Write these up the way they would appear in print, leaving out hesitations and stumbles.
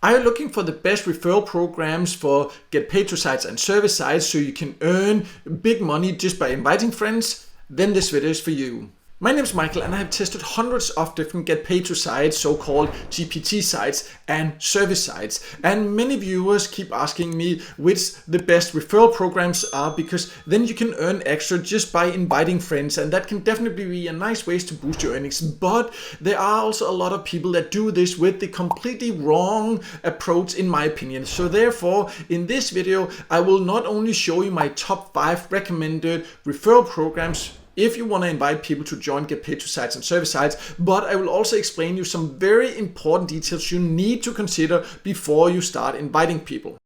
Are you looking for the best referral programs for get paid to sites and service sites so you can earn big money just by inviting friends? Then this video is for you. My name is Michael and I have tested hundreds of different get paid to sites, so-called GPT sites and service sites. And many viewers keep asking me which the best referral programs are, because then you can earn extra just by inviting friends, and that can definitely be a nice way to boost your earnings. But there are also a lot of people that do this with the completely wrong approach, in my opinion. So therefore, in this video, I will not only show you my top 5 recommended referral programs if you want to invite people to join get paid to sites and service sites, but I will also explain you some very important details you need to consider before you start inviting people.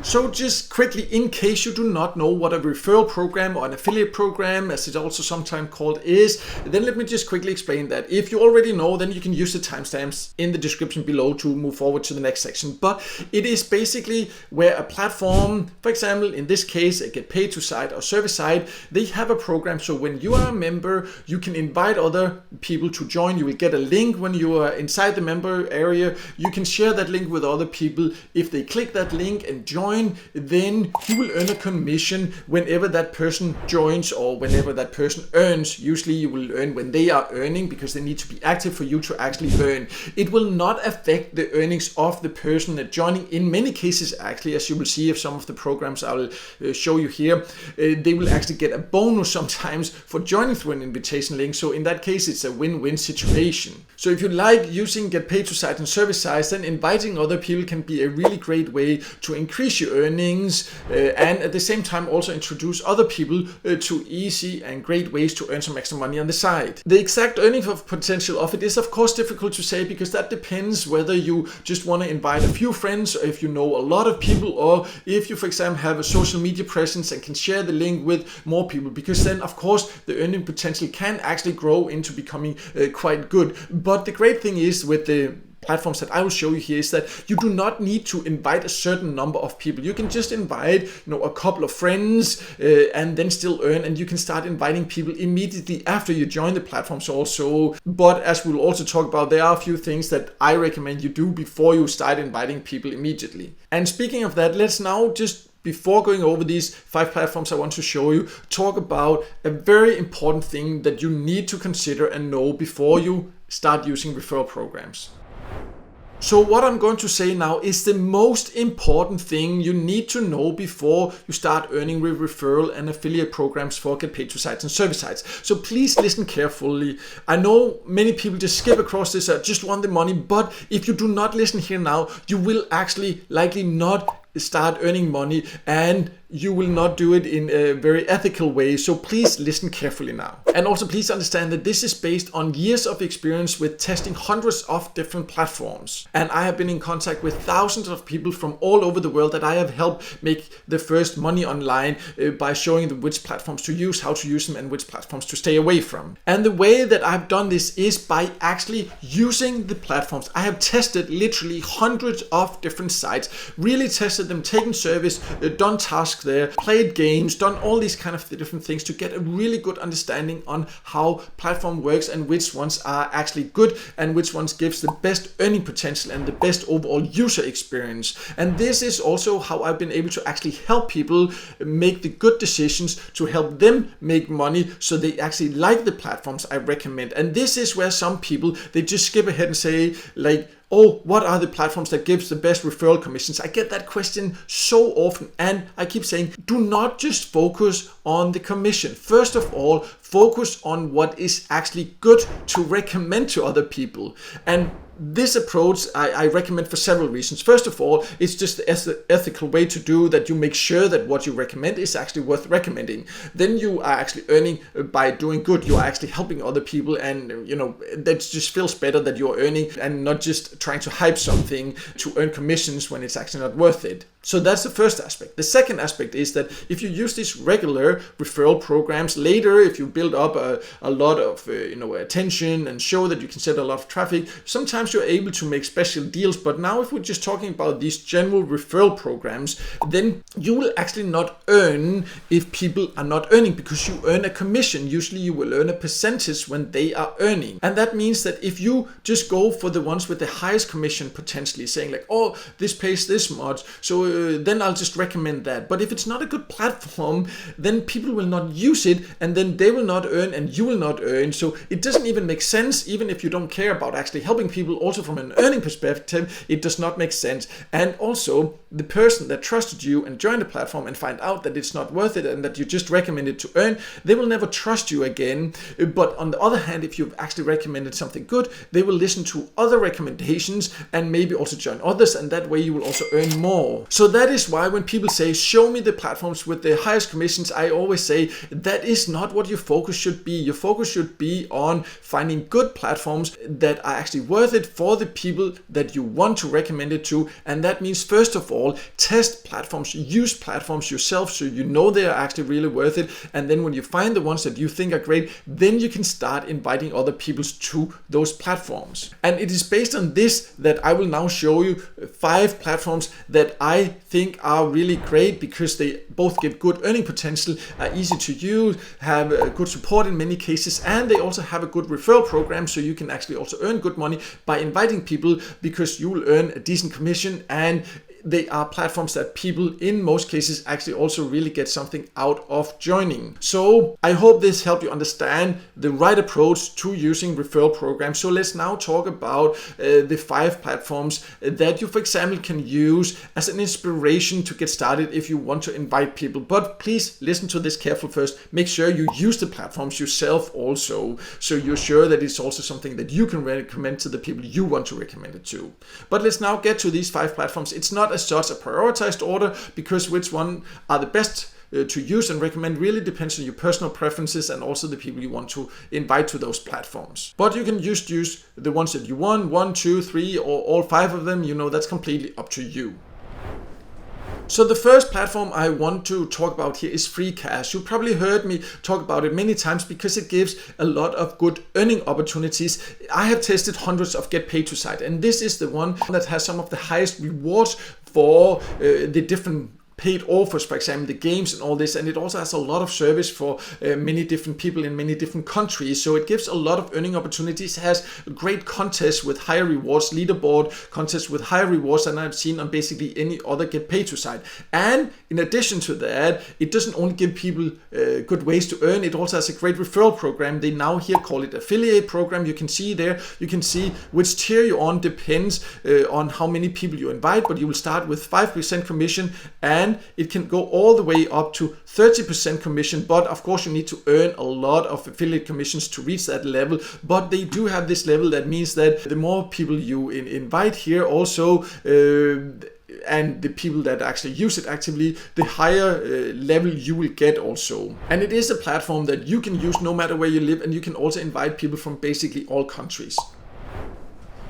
So just quickly, in case you do not know what a referral program or an affiliate program, as it's also sometimes called, is, then let me just quickly explain that. If you already know, then you can use the timestamps in the description below to move forward to the next section. But it is basically where a platform, for example, in this case, a get paid to site or service site, they have a program. So when you are a member, you can invite other people to join. You will get a link when you are inside the member area. You can share that link with other people. If they click that link and join, then you will earn a commission whenever that person joins or whenever that person earns. Usually you will earn when they are earning, because they need to be active for you to actually earn. It will not affect the earnings of the person that joining. In many cases, actually, as you will see of some of the programs I will show you here, they will actually get a bonus sometimes for joining through an invitation link. So in that case, it's a win-win situation. So if you like using get paid to site and service sites, then inviting other people can be a really great way to increase your earnings and at the same time also introduce other people to easy and great ways to earn some extra money on the side. The exact earning potential of it is of course difficult to say, because that depends whether you just want to invite a few friends, or if you know a lot of people, or if you, for example, have a social media presence and can share the link with more people, because then of course the earning potential can actually grow into becoming quite good. But the great thing is with the platforms that I will show you here is that you do not need to invite a certain number of people. You can just invite, a couple of friends and then still earn, and you can start inviting people immediately after you join the platforms also. But as we'll also talk about, there are a few things that I recommend you do before you start inviting people immediately. And speaking of that, let's now just, before going over these 5 platforms I want to show you, talk about a very important thing that you need to consider and know before you start using referral programs. So what I'm going to say now is the most important thing you need to know before you start earning with referral and affiliate programs for get paid to sites and service sites. So please listen carefully. I know many people just skip across this, just want the money, but if you do not listen here now, you will actually likely not start earning money, and you will not do it in a very ethical way. So please listen carefully now. And also please understand that this is based on years of experience with testing hundreds of different platforms. And I have been in contact with thousands of people from all over the world that I have helped make the first money online by showing them which platforms to use, how to use them, and which platforms to stay away from. And the way that I've done this is by actually using the platforms. I have tested literally hundreds of different sites, really tested them, taken service, done tasks there, played games, done all these kind of different things to get a really good understanding on how platform works and which ones are actually good and which ones gives the best earning potential and the best overall user experience. And this is also how I've been able to actually help people make the good decisions to help them make money, so they actually like the platforms I recommend. And this is where some people, they just skip ahead and say like, oh, what are the platforms that gives the best referral commissions? I get that question so often, and I keep saying, do not just focus on the commission. First of all, focus on what is actually good to recommend to other people. And this approach I recommend for several reasons. First of all, it's just the ethical way to do that. You make sure that what you recommend is actually worth recommending. Then you are actually earning by doing good. You are actually helping other people, and that just feels better that you're earning and not just trying to hype something to earn commissions when it's actually not worth it. So that's the first aspect. The second aspect is that if you use these regular referral programs later, if you build up a lot of attention and show that you can set a lot of traffic, sometimes sometimes you're able to make special deals, but now if we're just talking about these general referral programs, then you will actually not earn if people are not earning, because you earn a commission. Usually you will earn a percentage when they are earning. And that means that if you just go for the ones with the highest commission, potentially saying like, oh, this pays this much, so then I'll just recommend that. But if it's not a good platform, then people will not use it, and then they will not earn and you will not earn. So it doesn't even make sense, even if you don't care about actually helping people. Also from an earning perspective, it does not make sense. And also the person that trusted you and joined the platform and find out that it's not worth it and that you just recommended to earn, they will never trust you again. But on the other hand, if you've actually recommended something good, they will listen to other recommendations and maybe also join others, and that way you will also earn more. So that is why when people say show me the platforms with the highest commissions, I always say that is not what your focus should be. Your focus should be on finding good platforms that are actually worth it for the people that you want to recommend it to. And that means first of all, test platforms, use platforms yourself so you know they are actually really worth it. And then when you find the ones that you think are great, then you can start inviting other people to those platforms. And it is based on this that I will now show you 5 platforms that I think are really great, because they both give good earning potential, are easy to use, have good support in many cases, and they also have a good referral program, so you can actually also earn good money by inviting people, because you will earn a decent commission, and they are platforms that people in most cases actually also really get something out of joining. So I hope this helped you understand the right approach to using referral programs. So let's now talk about the 5 platforms that you, for example, can use as an inspiration to get started if you want to invite people. But please listen to this careful first. Make sure you use the platforms yourself also, so you're sure that it's also something that you can recommend to the people you want to recommend it to. But let's now get to these 5 platforms. It's not as such a prioritized order, because which one are the best to use and recommend really depends on your personal preferences and also the people you want to invite to those platforms. But you can just use the ones that you want, 1, 2, 3, or all 5 of them. You know, that's completely up to you. So the first platform I want to talk about here is FreeCash. You probably heard me talk about it many times because it gives a lot of good earning opportunities. I have tested hundreds of get paid to site, and this is the one that has some of the highest rewards for the different paid offers, for example, the games and all this, and it also has a lot of service for many different people in many different countries. So it gives a lot of earning opportunities. It has great contests with higher rewards, leaderboard contests with higher rewards than I've seen on basically any other get paid to site. And in addition to that, it doesn't only give people good ways to earn, it also has a great referral program. They now here call it affiliate program. You can see there, you can see which tier you're on depends on how many people you invite, but you will start with 5% commission, and it can go all the way up to 30% commission. But of course you need to earn a lot of affiliate commissions to reach that level. But they do have this level that means that the more people you invite here also, and the people that actually use it actively, the higher level you will get also. And it is a platform that you can use no matter where you live, and you can also invite people from basically all countries.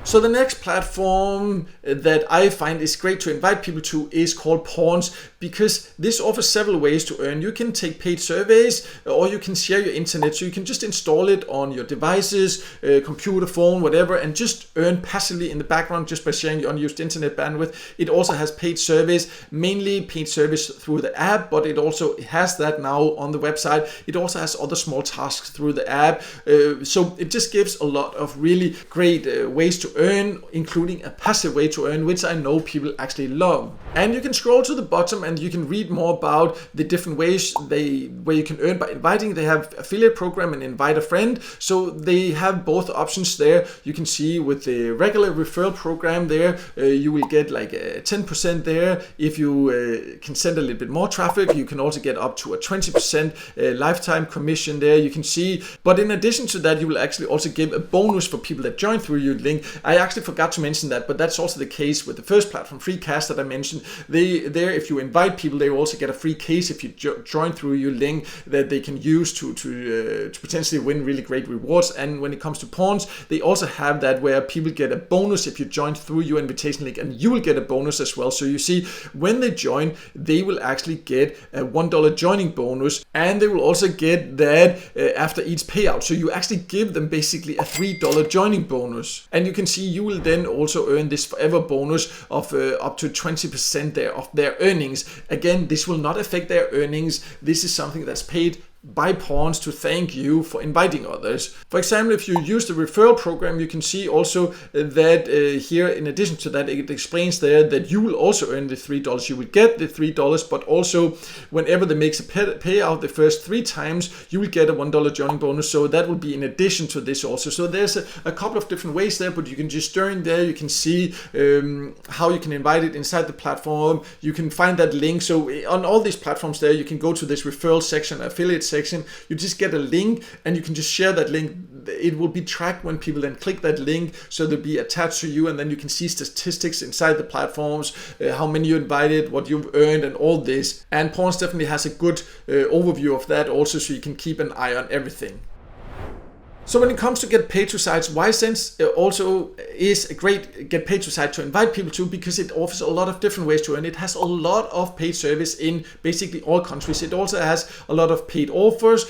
So the next platform that I find is great to invite people to is called Pawns, because this offers several ways to earn. You can take paid surveys, or you can share your internet. So you can just install it on your devices, computer, phone, whatever, and just earn passively in the background just by sharing your unused internet bandwidth. It also has paid surveys, mainly paid service through the app, but it also has that now on the website. It also has other small tasks through the app. So it just gives a lot of really great ways to earn, including a passive way to earn, which I know people actually love. And you can scroll to the bottom and you can read more about the different ways where you can earn by inviting. They have affiliate program and invite a friend, so they have both options there. You can see with the regular referral program there, you will get like 10% there. If you can send a little bit more traffic, you can also get up to a 20% lifetime commission there, you can see. But in addition to that, you will actually also give a bonus for people that join through your link. I actually forgot to mention that, but that's also the case with the first platform, FreeCash, that I mentioned. If you invite people, they will also get a free case if you join through your link that they can use to potentially win really great rewards. And when it comes to Pawns, they also have that where people get a bonus if you join through your invitation link, and you will get a bonus as well. So you see, when they join, they will actually get a $1 joining bonus, and they will also get that after each payout. So you actually give them basically a $3 joining bonus. And you can see you will then also earn this forever bonus of up to 20% there of their earnings. Again, this will not affect their earnings. This is something that's paid by pawns to thank you for inviting others. For example, if you use the referral program, you can see also that here, in addition to that, it explains there that you will also earn the $3. You will get the $3, but also whenever they make a payout the first 3 times, you will get a $1 joining bonus. So that will be in addition to this also. So there's a couple of different ways there, but you can just join there. You can see how you can invite it inside the platform. You can find that link. So on all these platforms there, you can go to this referral section, affiliate section. You just get a link and you can just share that link. It will be tracked when people then click that link, so they'll be attached to you, and then you can see statistics inside the platforms, how many you invited, what you've earned, and all this. And Pawns definitely has a good overview of that also, so you can keep an eye on everything. So when it comes to get paid to sites, Ysense also is a great get paid to site to invite people to, because it offers a lot of different ways to earn. It has a lot of paid service in basically all countries. It also has a lot of paid offers,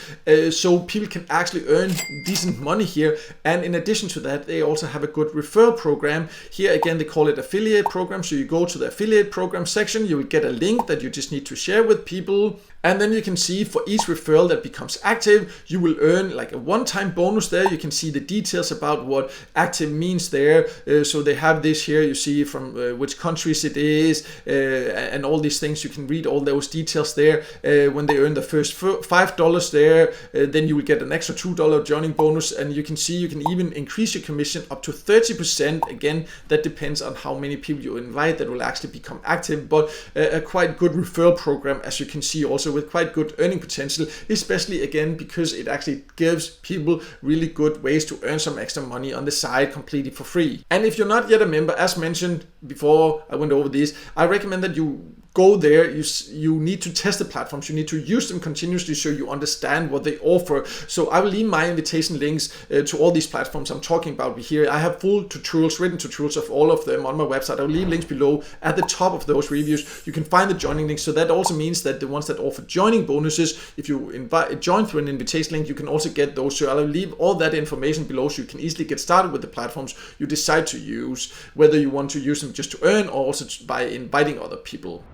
so people can actually earn decent money here. And in addition to that, they also have a good referral program. Here again, they call it affiliate program. So you go to the affiliate program section, you will get a link that you just need to share with people. And then you can see for each referral that becomes active, you will earn like a one-time bonus there. You can see the details about what active means there. So they have this here, you see from which countries it is, and all these things. You can read all those details there. When they earn the first $5 there, then you will get an extra $2 joining bonus. And you can see you can even increase your commission up to 30%. Again, that depends on how many people you invite that will actually become active, but a quite good referral program, as you can see, also with quite good earning potential, especially again because it actually gives people really good ways to earn some extra money on the side completely for free. And if you're not yet a member, as mentioned before I went over this, I recommend that you go there. You need to test the platforms. You need to use them continuously so you understand what they offer. So I will leave my invitation links to all these platforms I'm talking about here. I have full tutorials, written tutorials of all of them on my website. I'll leave links below at the top of those reviews. You can find the joining links. So that also means that the ones that offer joining bonuses, if you join through an invitation link, you can also get those. So I'll leave all that information below so you can easily get started with the platforms you decide to use, whether you want to use them just to earn or also by inviting other people.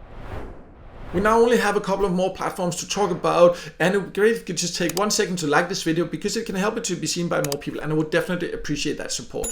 We now only have a couple of more platforms to talk about, and it would be great if you could just take 1 second to like this video, because it can help it to be seen by more people, and I would definitely appreciate that support.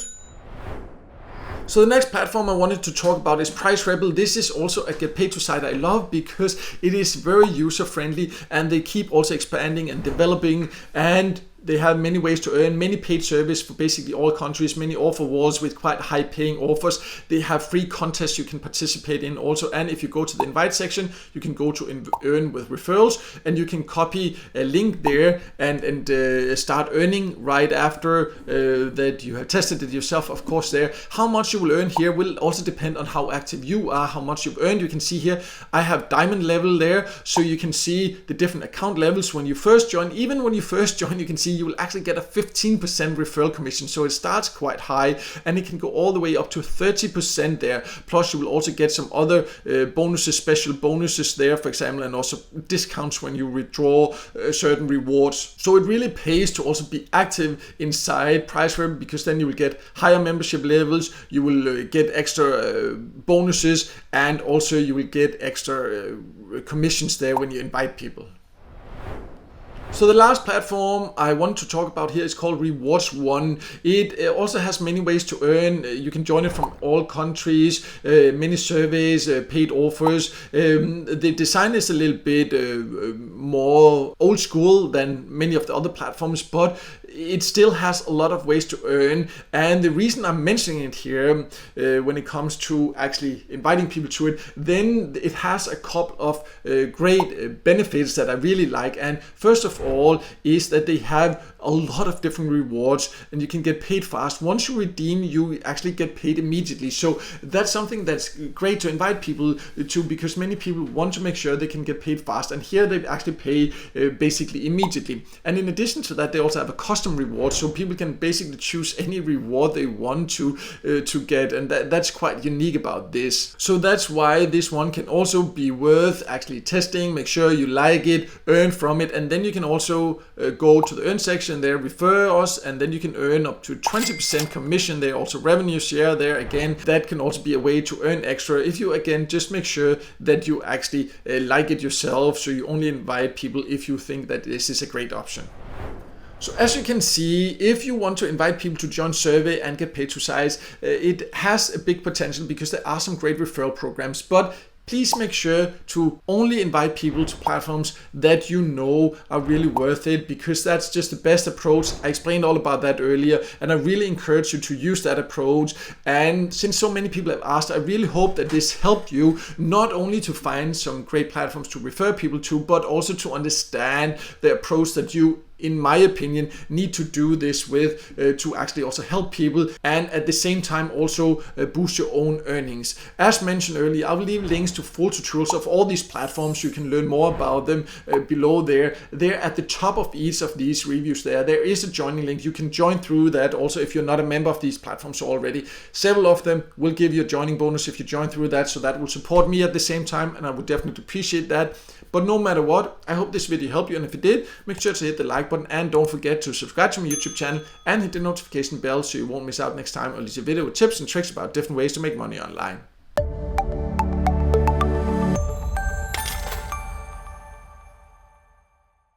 So the next platform I wanted to talk about is Referral. This is also a get paid to site I love, because it is very user friendly and they keep also expanding and developing, and they have many ways to earn, many paid service for basically all countries, many offer walls with quite high paying offers. They have free contests you can participate in also. And if you go to the invite section, you can go to earn with referrals, and you can copy a link there and start earning right after that you have tested it yourself, of course there. How much you will earn here will also depend on how active you are, how much you've earned. You can see here, I have diamond level there, so you can see the different account levels when you first join. Even when you first join, you can see you will actually get a 15% referral commission. So it starts quite high and it can go all the way up to 30% there. Plus you will also get some other bonuses, special bonuses there, for example, and also discounts when you withdraw certain rewards. So it really pays to also be active inside Referral, because then you will get higher membership levels, you will get extra bonuses, and also you will get extra commissions there when you invite people. So the last platform I want to talk about here is called Rewards One. It also has many ways to earn. You can join it from all countries, many surveys, paid offers. The design is a little bit more old school than many of the other platforms, but it still has a lot of ways to earn. And the reason I'm mentioning it here, when it comes to actually inviting people to it, then it has a couple of great benefits that I really like. And first of all is that they have a lot of different rewards and you can get paid fast. Once you redeem, you actually get paid immediately. So that's something that's great to invite people to, because many people want to make sure they can get paid fast, and here they actually pay basically immediately. And in addition to that, they also have a custom reward, so people can basically choose any reward they want to get, and that's quite unique about this. So that's why this one can also be worth actually testing. Make sure you like it, earn from it, and then you can also go to the earn section function there, refer us, and then you can earn up to 20% commission there, also revenue share there. Again, that can also be a way to earn extra if you, again, just make sure that you actually like it yourself, so you only invite people if you think that this is a great option. So as you can see, if you want to invite people to join survey and get paid to size, it has a big potential because there are some great referral programs, but please make sure to only invite people to platforms that you know are really worth it, because that's just the best approach. I explained all about that earlier, and I really encourage you to use that approach. And since so many people have asked, I really hope that this helped you not only to find some great platforms to refer people to, but also to understand the approach that you, in my opinion, need to do this with to actually also help people and at the same time also boost your own earnings. As mentioned earlier, I will leave links to full tutorials of all these platforms. You can learn more about them below there. They're at the top of each of these reviews there. There is a joining link. You can join through that also if you're not a member of these platforms already. Several of them will give you a joining bonus if you join through that, so that will support me at the same time, and I would definitely appreciate that. But no matter what, I hope this video helped you, and if it did, make sure to hit the like button and don't forget to subscribe to my YouTube channel and hit the notification bell so you won't miss out next time I release a video with tips and tricks about different ways to make money online.